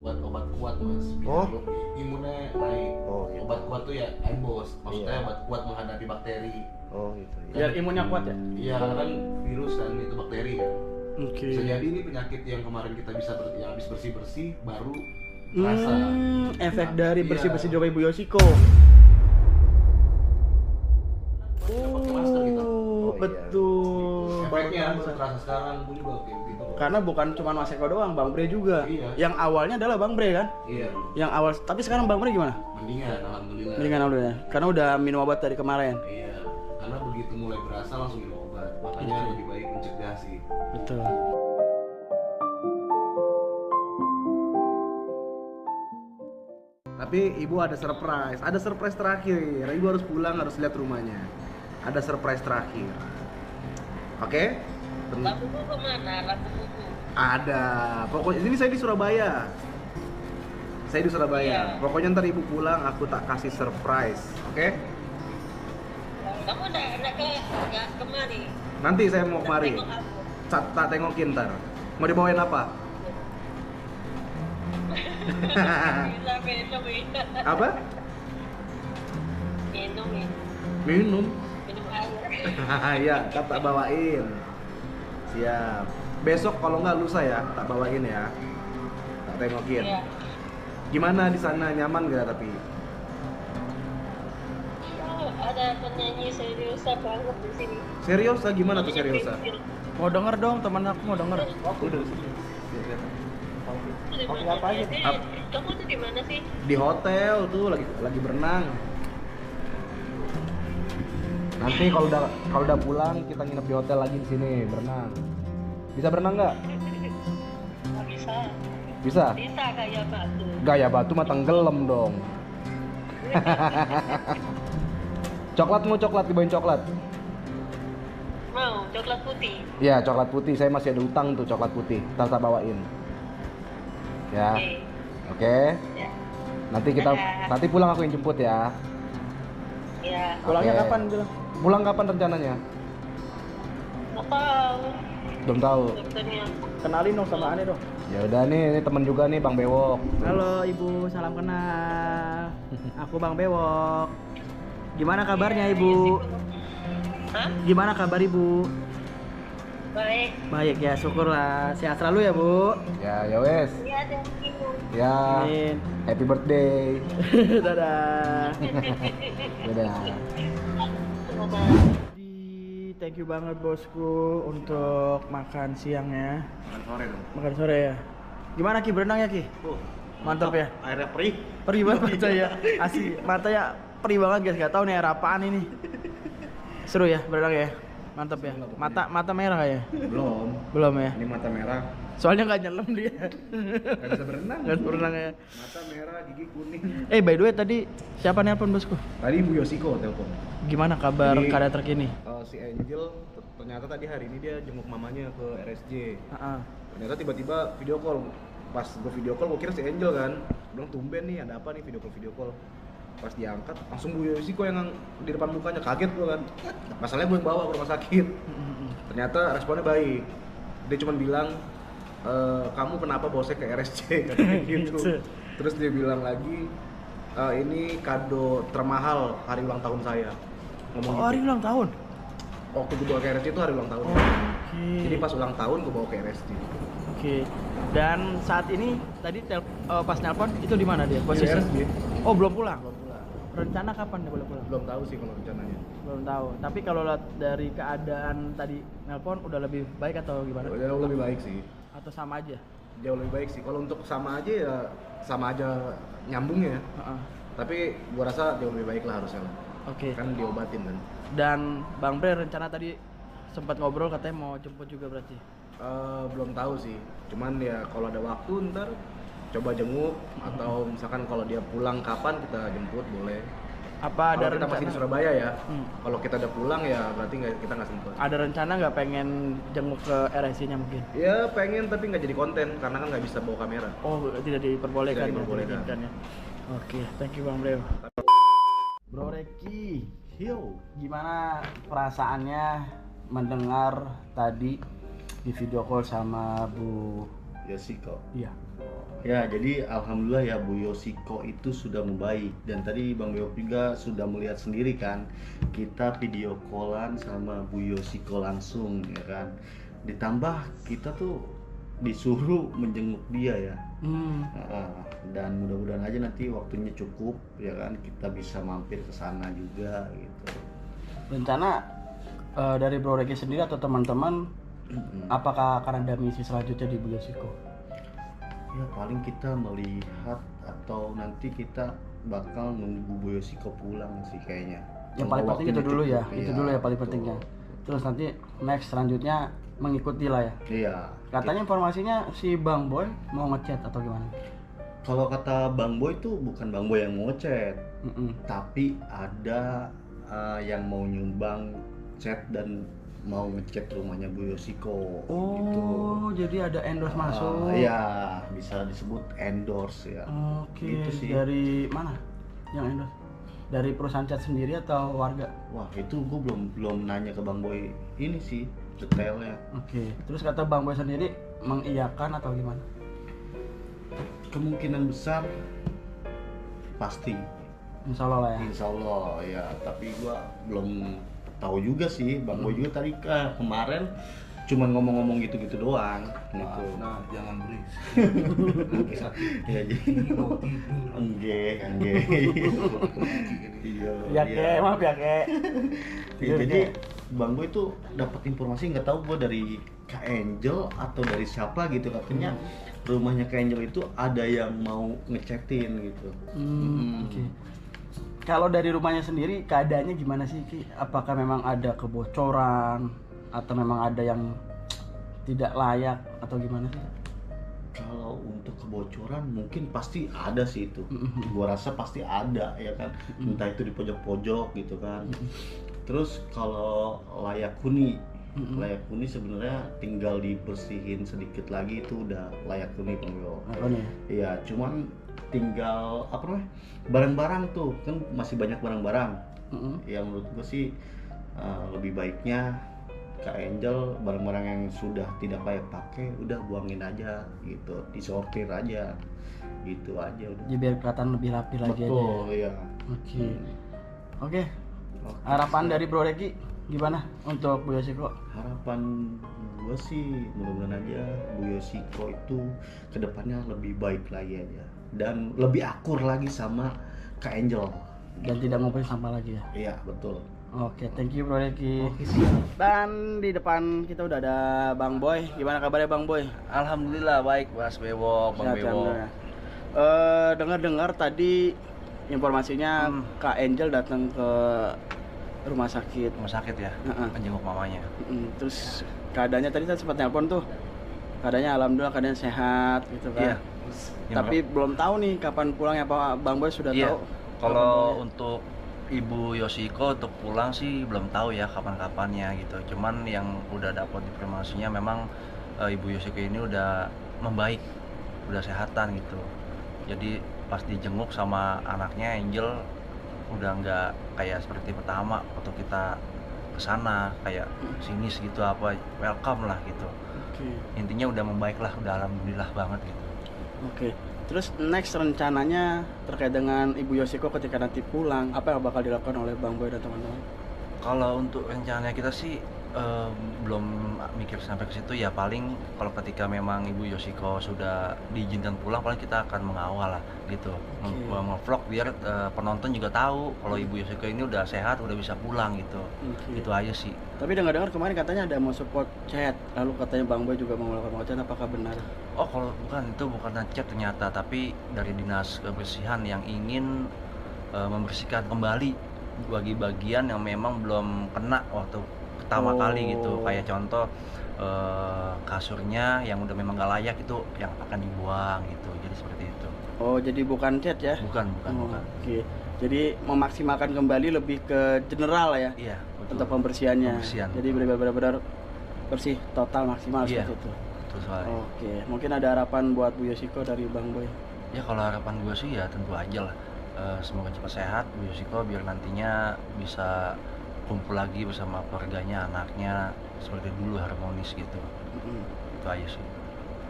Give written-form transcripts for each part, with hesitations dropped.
buat obat kuat mas, biar lo imunnya naik. Gitu. Obat kuat tuh ya Airbos, maksudnya obat kuat menghadapi bakteri. Gitu. Biar imunnya kuat ya? Iya, karena kan virus kan itu bakteri kan. Oke. Bisa jadi ini penyakit yang kemarin kita bisa yang habis bersih baru terasa. Efek dari Iya. bersih-bersih di Ibu Yoshiko. Pakai masker kita. Betul. Efeknya Baru baru terasa. terasa sekarang pun juga kayak gitu. Karena bukan cuma Mas Eko doang, Bang Bre juga. Iya. Yang awalnya adalah Bang Bre kan? Iya, Yang awal, tapi sekarang Bang Bre gimana? mendingan alhamdulillah. Mendingan alhamdulillah. Karena udah minum obat dari kemarin. Iya, karena begitu mulai berasa langsung minum obat. Makanya lebih baik mencegah sih. Betul. Tapi ibu ada surprise terakhir. Ibu harus pulang, harus lihat rumahnya. Ada surprise terakhir. Oke? Lampu buku kemana? Lampu buku. Ada. Pokoknya ini saya di Surabaya. Iya. Pokoknya ntar ibu pulang aku tak kasih surprise. Oke? Kamu nggak kemari? Nanti saya mau kemari. Tengok aku. Tak tengokin ntar. Mau dibawain apa? Bisa minum ya. Apa? Minum ya. Minum. Minum air. Iya, tak bawain. Siap. Besok kalau nggak lusa ya, tak bawain ya. Tak tengokin. Iya. Gimana di sana, nyaman gak tapi? Oh, ada penyanyi seriusa banget di sini. Seriosa gimana tuh seriosa? Mau denger dong, teman aku mau denger. Udah. Di Kopi mana? apa aja? Kamu tuh di mana sih? Di hotel tuh lagi berenang. Nanti kalau udah pulang kita nginep di hotel lagi di sini berenang. Bisa berenang nggak? Nggak bisa. Bisa. Bisa kayak batu. Gaya batu mah tenggelam dong. Coklat mau coklat, dibawain coklat. Mau coklat putih. Iya, coklat putih. Saya masih ada utang tuh coklat putih. Ntar tak bawain. Ya. Oke. Oke. Ya. Nanti pulang aku yang jemput ya. Ya. Pulangnya Oke. kapan bilang? Pulang kapan rencananya? Nggak tahu. Belum tahu. Dokternya. Kenalin dong sama Ane dong. Ya udah nih, ini temen juga nih Bang Bewok. Halo Ibu, salam kenal. Aku Bang Bewok. Gimana kabarnya Ibu? Hah? Gimana kabar Ibu? Baik. Baik ya, syukurlah. Sehat selalu ya Bu. Ya wes. Iya ada ibu. Ya. Amin. Happy birthday. Dadah. Dadah. Thank you banget bosku untuk makan siangnya. Makan sore ya. Gimana Ki berenang ya Ki? Mantap ya. Airnya perih. Perih banget mata ya. Asli matanya perih banget guys. Gak tahu nih air apaan ini. Seru ya berenang ya. Mantap ya. Mata merah ya? Belum ya. Ini mata merah. Soalnya nggak nyelam dia. Gak bisa berenang. Nggak berenang ya. Mata merah, gigi kuning. By the way tadi siapa nelpon bosku? Tadi Bu Yoshiko telepon. Gimana kabar Jadi- keadaan terkini? Si Angel ternyata tadi hari ini dia jenguk mamanya ke RSJ. Heeh. Ternyata tiba-tiba video call. Pas gue video call, gue kira si Angel kan. Bilang tumben nih, ada apa nih video call. Pas diangkat, langsung Bu Yoshiko yang di depan mukanya, kaget gue kan. Masalahnya gue yang bawa ke rumah sakit. Ternyata responnya baik. Dia cuma bilang, kamu kenapa bawa saya ke RSJ katanya gitu. Terus dia bilang lagi, ini kado termahal hari ulang tahun saya. Ngomong gitu. Hari ulang tahun. Waktu gue bawa ke RSJ itu hari ulang tahun. Oke. Jadi pas ulang tahun gue bawa ke RSJ. Oke. Dan saat ini tadi pas nelpon itu di mana dia? Di Posisi? RSJ. Oh, belum pulang. Rencana kapan dia boleh pulang? Belum tahu sih kalau rencananya. Belum tahu. Tapi kalau lihat dari keadaan tadi nelpon udah lebih baik atau gimana? Jauh lebih baik sih. Atau sama aja? Jauh lebih baik sih. Kalau untuk sama aja ya sama aja nyambungnya. Heeh. Tapi gua rasa jauh lebih baik lah harusnya lah. Oke. Kan diobatin kan. Dan Bang Bre rencana tadi sempat ngobrol katanya mau jemput juga berarti. Belum tahu sih. Cuman ya kalau ada waktu ntar coba jenguk atau misalkan kalau dia pulang kapan kita jemput boleh. Apa ada Kalau kita masih di Surabaya ya. Hmm. Kalau kita udah pulang ya berarti kita nggak sempet. Ada rencana nggak pengen jenguk ke RSI-nya mungkin? Ya pengen tapi nggak jadi konten karena kan nggak bisa bawa kamera. Oh, tidak diperbolehkan. Tidak diperbolehkan. Ya, ya. Oke, thank you Bang Bre. Bro Reki, gimana perasaannya mendengar tadi di video call sama Bu Yoshiko. Iya. Ya, jadi alhamdulillah ya Bu Yoshiko itu sudah membaik, dan tadi Bang Beok juga sudah melihat sendiri kan, kita video callan sama Bu Yoshiko langsung ya kan. Ditambah kita tuh disuruh menjenguk dia ya. Dan mudah-mudahan aja nanti waktunya cukup ya kan, kita bisa mampir ke sana juga gitu. Rencana dari Bro Reki sendiri atau teman-teman, apakah akan ada misi selanjutnya di Bu Yoshiko? Ya paling kita melihat atau nanti kita bakal nunggu Bu Yoshiko pulang sih kayaknya. Yang paling penting itu dulu ya, itu Iya, dulu ya paling betul. pentingnya. Terus nanti next selanjutnya mengikuti lah ya. Iya. Katanya informasinya si Bang Boy mau ngechat atau gimana? Kalau kata Bang Boy itu bukan Bang Boy yang mau chat, Mm-mm. tapi ada yang mau nyumbang chat dan mau ngechat rumahnya Bu Yoshiko. Gitu. Oh, jadi ada endorse masuk. Iya, bisa disebut endorse ya. Oke, Gitu sih. dari mana yang endorse? Dari perusahaan cat sendiri atau warga? Wah, itu gue belum nanya ke Bang Boy ini sih detailnya. Oke, terus kata Bang Boy sendiri mengiyakan atau gimana? Kemungkinan besar pasti, Insya Allah lah ya. insya Allah ya. Tapi gue belum tahu juga sih. Bang Boy juga tadi kemarin cuman ngomong-ngomong gitu-gitu doang gitu. Nah, jangan berisik. Ya jadi enggak. Iya. Ya iya. kek, maaf ya kek. Ya, jadi Bang Boy itu dapat informasi, nggak tahu gue dari Kak Angel atau dari siapa gitu, katanya rumahnya Kak Angel itu ada yang mau ngechatin gitu. Oke. Kalau dari rumahnya sendiri keadaannya gimana sih Ki? Apakah memang ada kebocoran atau memang ada yang tidak layak atau gimana sih? Kalau untuk kebocoran mungkin pasti ada sih itu. Gua rasa pasti ada ya kan. Entah itu di pojok-pojok gitu kan. Terus kalau layak huni sebenarnya tinggal dibersihin sedikit lagi, itu udah layak huni Bang Yo. Apa nih? Iya, cuman tinggal apa namanya? Barang-barang tuh kan masih banyak barang-barang. Yang menurut gue sih lebih baiknya Kak Angel barang-barang yang sudah tidak layak pakai udah buangin aja gitu, disortir aja gitu aja udah. Jadi biar kelihatan lebih rapi lagi aja. Betul, iya. Oke. Oke. Harapan dari Bro Reki gimana untuk Bu Yoshiko? Harapan gue sih mudah-mudahan aja Bu Yoshiko itu kedepannya lebih baik lagi aja dan lebih akur lagi sama Kak Angel. Dan tidak ngumpulin sampah lagi ya. Iya betul. Oke, thank you Bro Reki. Oke siap. Dan di depan kita udah ada Bang Boy. Gimana kabarnya Bang Boy? Alhamdulillah baik Mas Bewok, Bang Sehat, Bewok. alhamdulillah. Dengar-dengar tadi informasinya Kak Angel datang ke rumah sakit. Rumah sakit ya, menjenguk mamanya. Terus keadaannya tadi saya sempat nelpon tuh. Keadaannya alhamdulillah keadaan sehat gitu kan. Iya. Tapi belum tahu nih kapan pulangnya, apa Bang Boy sudah Iya. tahu? Kalau untuk Ibu Yoshiko untuk pulang sih belum tahu ya kapan-kapannya gitu. Cuman yang udah dapat informasinya memang Ibu Yoshiko ini udah membaik, udah sehatan gitu. Jadi pas dijenguk sama anaknya Angel udah nggak kayak seperti pertama waktu kita kesana kayak sinis gitu, apa welcome lah gitu. Oke. Intinya udah membaik lah, udah alhamdulillah banget gitu. Oke. Terus next rencananya terkait dengan Ibu Yoshiko ketika nanti pulang, apa yang bakal dilakukan oleh Bang Boy dan teman-teman? Kalau untuk rencananya kita sih belum mikir sampai ke situ ya. Paling kalau ketika memang Ibu Yoshiko sudah diizinkan pulang, paling kita akan mengawal lah gitu. Nge-vlog biar penonton juga tahu kalau Ibu Yoshiko ini udah sehat, udah bisa pulang gitu. Itu aja sih. Tapi dengar-dengar kemarin katanya ada mau support chat, lalu katanya Bang Boy juga mau melakukan chat, apakah benar? Oh, kalau bukan, itu bukan chat ternyata, tapi dari dinas kebersihan yang ingin membersihkan kembali bagi-bagian yang memang belum kena waktu pertama kali gitu. Kayak contoh kasurnya yang udah memang gak layak itu yang akan dibuang gitu. Jadi seperti itu. Oh, jadi bukan chat ya? Bukan. Oke. Jadi memaksimalkan kembali lebih ke general ya? Iya, betul. Untuk pembersihannya. Pembersihan, Jadi benar-benar bersih total maksimal Iya. seperti itu. Betul sekali. Oke, mungkin ada harapan buat Bu Yoshiko dari Bang Boy? Ya kalau harapan gue sih ya tentu aja lah. Semoga cepat sehat Bu Yoshiko biar nantinya bisa kumpul lagi bersama keluarganya, anaknya seperti dulu harmonis gitu. Itu aja sih.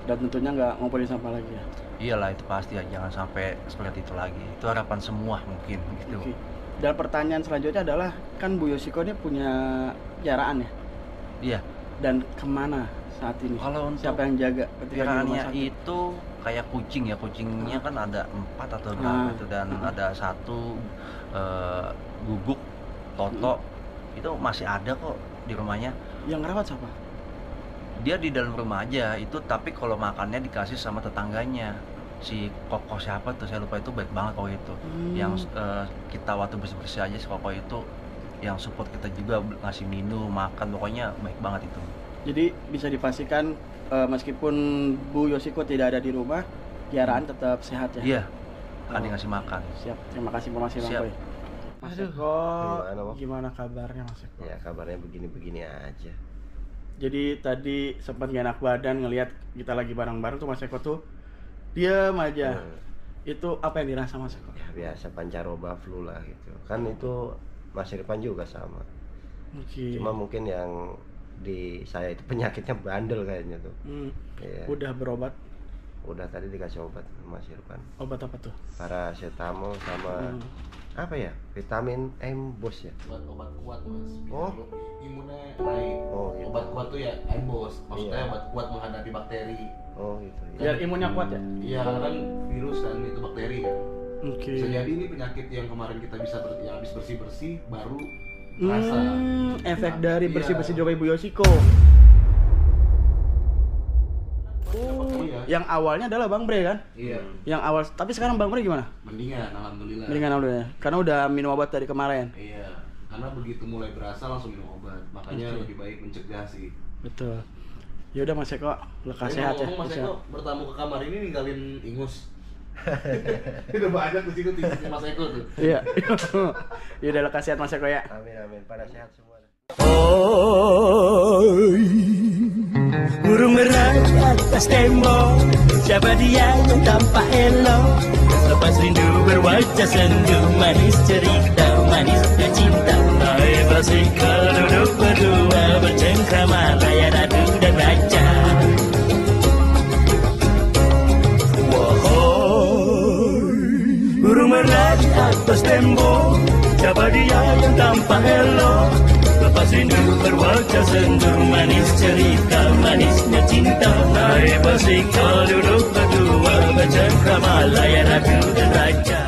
dan tentunya nggak ngumpulin sampah lagi ya. Iyalah itu pasti ya, jangan sampai seperti itu lagi. Itu harapan semua mungkin gitu. Oke. Dan pertanyaan selanjutnya adalah, kan Bu Yoshiko ini punya piaraan ya? Iya. Dan kemana saat ini? Kalau untuk Siapa yang jaga ketika di rumah piaraannya sakit? itu kayak kucing ya, kucingnya kan ada 4 atau Ah. berapa itu, dan ada satu guguk Toto itu masih ada kok di rumahnya. Yang ngerawat siapa? Dia di dalam rumah aja itu, tapi kalau makannya dikasih sama tetangganya, si Koko siapa tuh saya lupa, itu baik banget kok itu. Yang kita waktu bersih-bersih aja si Koko itu yang support kita juga, ngasih minum, makan, pokoknya baik banget itu. Jadi bisa dipastikan meskipun Bu Yoshiko tidak ada di rumah, piaraan tetap sehat ya? Iya, ada Oh. ngasih makan. Siap, terima kasih informasi Bang Siap. Boy. Mas Aduh, Eko, gimana, Bang? gimana kabarnya Mas Eko? Ya kabarnya begini-begini aja. Jadi tadi sempat gak enak badan ngelihat kita lagi bareng-bareng tuh Mas Eko tuh diam aja. Itu apa yang dirasa Mas Eko? Ya biasa pancaroba flu lah gitu. Kan itu Mas Irfan juga sama. Oke. Cuma mungkin yang di saya itu penyakitnya bandel kayaknya tuh. Iya. Udah berobat? Udah tadi dikasih obat Mas Irfan. Obat apa tuh? Paracetamol sama apa ya? Vitamin M Bos ya. obat kuat mas, biar Oh. lo imunnya naik. Oh, gitu. Obat kuat tuh ya embos, maksudnya Iya. obat kuat menghadapi bakteri. Oh gitu. Ya. Biar imunnya kuat ya? Iya karena kan virus kan itu bakteri kan. Oke. Bisa jadi ini penyakit yang kemarin kita yang habis bersih baru rasa. Efek dari Iya. bersih-bersih Jokowi Bu Yoshiko. Iya. Yang awalnya adalah Bang Bre kan? Iya. Yang awal, tapi sekarang Bang Bre gimana? Mendingan, alhamdulillah. Mendingan alhamdulillah. Karena udah minum obat dari kemarin. Iya. Karena begitu mulai berasa langsung minum obat. Makanya lebih baik mencegah sih. Betul. Ya udah Mas Eko, lekas Tapi sehat ya. ngomong, Mas Sehat. Eko bertamu ke kamar ini ninggalin ingus. Udah banyak di situ tingginya Mas Eko tuh. Iya. Ya udah lekas sehat Mas Eko ya. Amin amin. Pada sehat semua. Burung merah di atas tembok, siapa dia yang tampak elok? Lepas rindu berwajah sendu, manis cerita, manisnya cinta. Hai Basika duduk berdua, bercengkrama layar adu dan raja. Wahai burung merah di atas tembok, siapa dia yang tampak elok? Lepas rindu berwajah sendu, manis cerita, manisnya cinta. Hai Basika duduk berdua, bercengkrama layar adu dan raja.